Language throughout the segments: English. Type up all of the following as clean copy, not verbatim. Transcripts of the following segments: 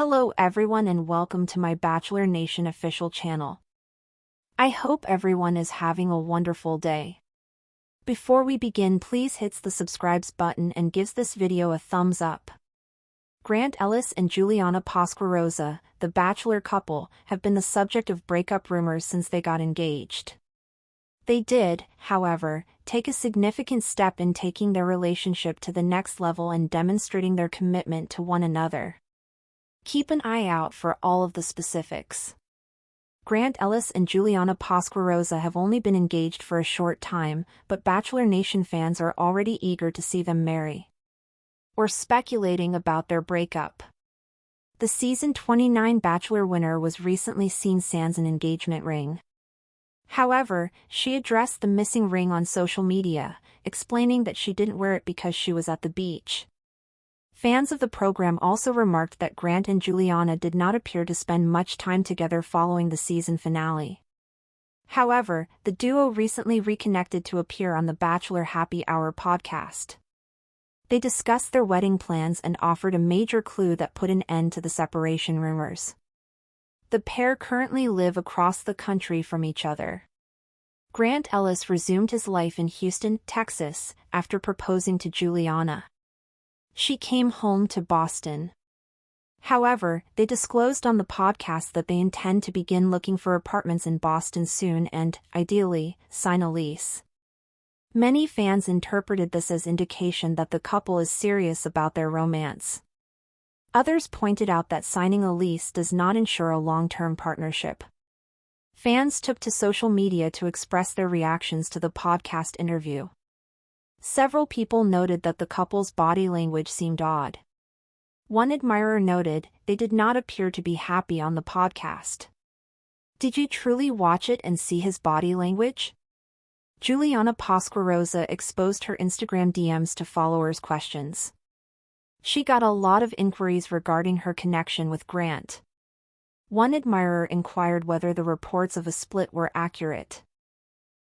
Hello everyone and welcome to my Bachelor Nation official channel. I hope everyone is having a wonderful day. Before we begin, please hit the subscribe button and gives this video a thumbs up. Grant Ellis and Juliana Pasquarosa, the Bachelor couple, have been the subject of breakup rumors since they got engaged. They did, however, take a significant step in taking their relationship to the next level and demonstrating their commitment to one another. Keep an eye out for all of the specifics. Grant Ellis and Juliana Pasquarosa have only been engaged for a short time, but Bachelor Nation fans are already eager to see them marry. Or speculating about their breakup. The season 29 Bachelor winner was recently seen sans an engagement ring. However, she addressed the missing ring on social media, explaining that she didn't wear it because she was at the beach. Fans of the program also remarked that Grant and Juliana did not appear to spend much time together following the season finale. However, the duo recently reconnected to appear on the Bachelor Happy Hour podcast. They discussed their wedding plans and offered a major clue that put an end to the separation rumors. The pair currently live across the country from each other. Grant Ellis resumed his life in Houston, Texas, after proposing to Juliana. She came home to Boston. However, they disclosed on the podcast that they intend to begin looking for apartments in Boston soon and, ideally, sign a lease. Many fans interpreted this as indication that the couple is serious about their romance. Others pointed out that signing a lease does not ensure a long-term partnership. Fans took to social media to express their reactions to the podcast interview. Several people noted that the couple's body language seemed odd. One admirer noted, "They did not appear to be happy on the podcast. Did you truly watch it and see his body language?" Juliana Pasquarosa exposed her Instagram DMs to followers' questions. She got a lot of inquiries regarding her connection with Grant. One admirer inquired whether the reports of a split were accurate.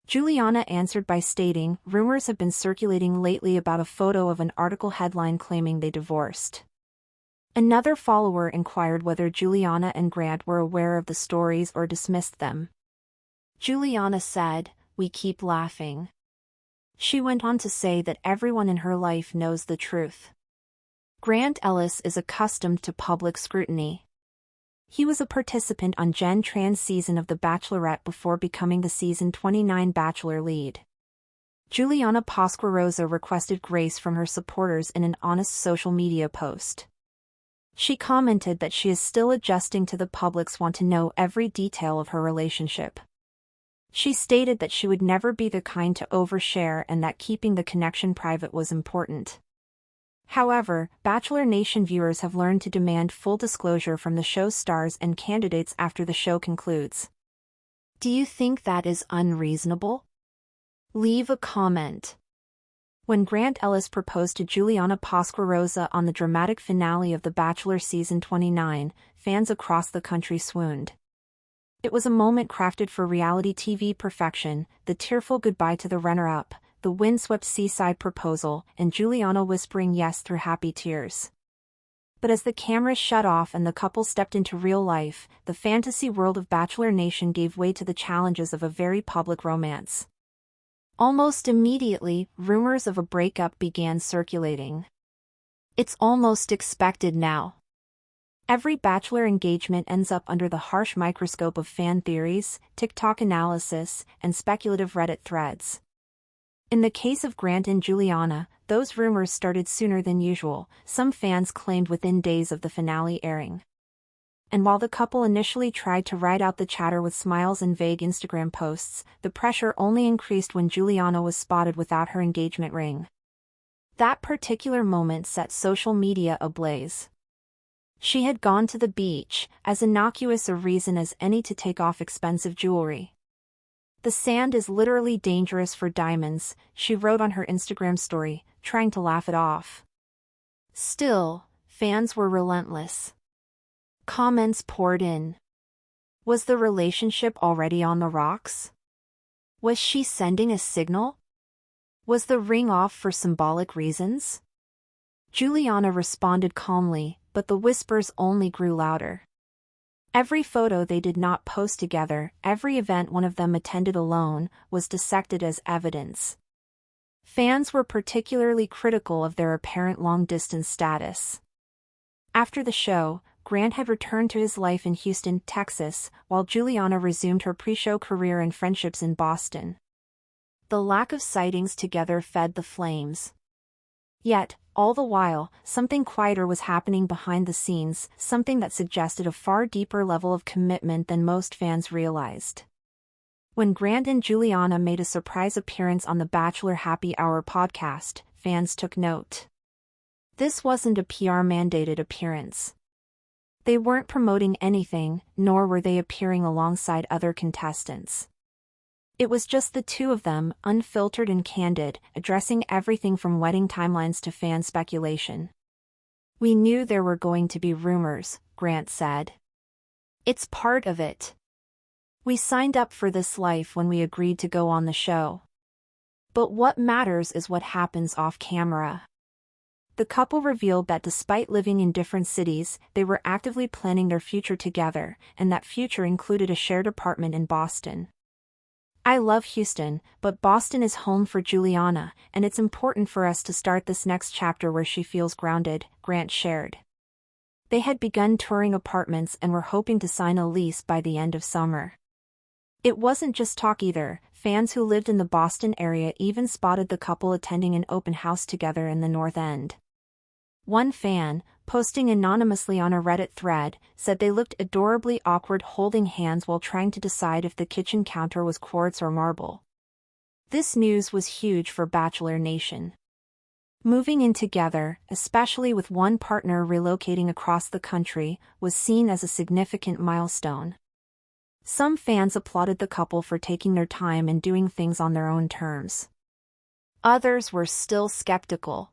Juliana answered by stating, "Rumors have been circulating lately about a photo of an article headline claiming they divorced." Another follower inquired whether Juliana and Grant were aware of the stories or dismissed them. Juliana said, "We keep laughing." She went on to say that everyone in her life knows the truth. Grant Ellis is accustomed to public scrutiny. He was a participant on Gen Tran's season of The Bachelorette before becoming the season 29 Bachelor lead. Juliana Pasquarosa requested grace from her supporters in an honest social media post. She commented that she is still adjusting to the public's want to know every detail of her relationship. She stated that she would never be the kind to overshare and that keeping the connection private was important. However, Bachelor Nation viewers have learned to demand full disclosure from the show's stars and candidates after the show concludes. Do you think that is unreasonable? Leave a comment. When Grant Ellis proposed to Juliana Pasquarosa on the dramatic finale of The Bachelor season 29, fans across the country swooned. It was a moment crafted for reality TV perfection, the tearful goodbye to the runner-up, the windswept seaside proposal, and Juliana whispering yes through happy tears. But as the cameras shut off and the couple stepped into real life, the fantasy world of Bachelor Nation gave way to the challenges of a very public romance. Almost immediately, rumors of a breakup began circulating. It's almost expected now. Every Bachelor engagement ends up under the harsh microscope of fan theories, TikTok analysis, and speculative Reddit threads. In the case of Grant and Juliana, those rumors started sooner than usual, some fans claimed within days of the finale airing. And while the couple initially tried to ride out the chatter with smiles and vague Instagram posts, the pressure only increased when Juliana was spotted without her engagement ring. That particular moment set social media ablaze. She had gone to the beach, as innocuous a reason as any to take off expensive jewelry. "The sand is literally dangerous for diamonds," she wrote on her Instagram story, trying to laugh it off. Still, fans were relentless. Comments poured in. Was the relationship already on the rocks? Was she sending a signal? Was the ring off for symbolic reasons? Juliana responded calmly, but the whispers only grew louder. Every photo they did not post together, every event one of them attended alone, was dissected as evidence. Fans were particularly critical of their apparent long-distance status. After the show, Grant had returned to his life in Houston, Texas, while Juliana resumed her pre-show career and friendships in Boston. The lack of sightings together fed the flames. Yet, all the while, something quieter was happening behind the scenes, something that suggested a far deeper level of commitment than most fans realized. When Grant and Juliana made a surprise appearance on the Bachelor Happy Hour podcast, fans took note. This wasn't a PR-mandated appearance. They weren't promoting anything, nor were they appearing alongside other contestants. It was just the two of them, unfiltered and candid, addressing everything from wedding timelines to fan speculation. "We knew there were going to be rumors," Grant said. "It's part of it. We signed up for this life when we agreed to go on the show. But what matters is what happens off camera." The couple revealed that despite living in different cities, they were actively planning their future together, and that future included a shared apartment in Boston. "I love Houston, but Boston is home for Juliana, and it's important for us to start this next chapter where she feels grounded," Grant shared. They had begun touring apartments and were hoping to sign a lease by the end of summer. It wasn't just talk either. Fans who lived in the Boston area even spotted the couple attending an open house together in the North End. One fan, posting anonymously on a Reddit thread, said they looked adorably awkward holding hands while trying to decide if the kitchen counter was quartz or marble. This news was huge for Bachelor Nation. Moving in together, especially with one partner relocating across the country, was seen as a significant milestone. Some fans applauded the couple for taking their time and doing things on their own terms. Others were still skeptical.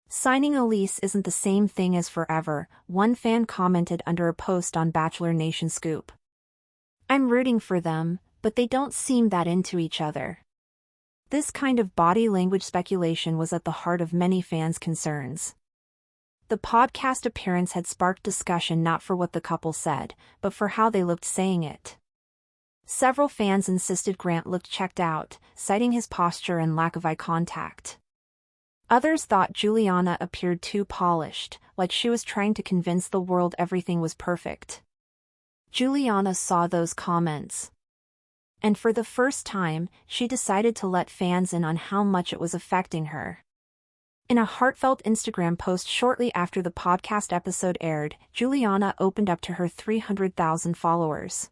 "Signing a lease isn't the same thing as forever," one fan commented under a post on Bachelor Nation Scoop. "I'm rooting for them, but they don't seem that into each other." This kind of body language speculation was at the heart of many fans' concerns. The podcast appearance had sparked discussion not for what the couple said, but for how they looked saying it. Several fans insisted Grant looked checked out, citing his posture and lack of eye contact. Others thought Juliana appeared too polished, like she was trying to convince the world everything was perfect. Juliana saw those comments. And for the first time, she decided to let fans in on how much it was affecting her. In a heartfelt Instagram post shortly after the podcast episode aired, Juliana opened up to her 300,000 followers.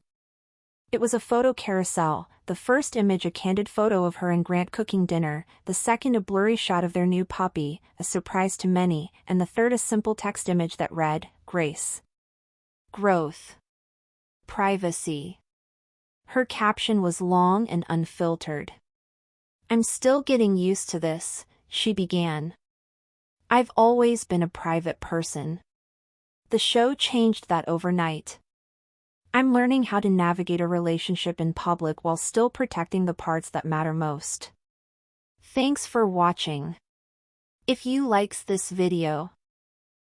It was a photo carousel, the first image a candid photo of her and Grant cooking dinner, the second a blurry shot of their new puppy, a surprise to many, and the third a simple text image that read, "Grace. Growth. Privacy." Her caption was long and unfiltered. "I'm still getting used to this," she began. "I've always been a private person. The show changed that overnight. I'm learning how to navigate a relationship in public while still protecting the parts that matter most." Thanks for watching. If you likes this video,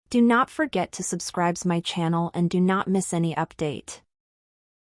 do not forget to subscribe to my channel and do not miss any update.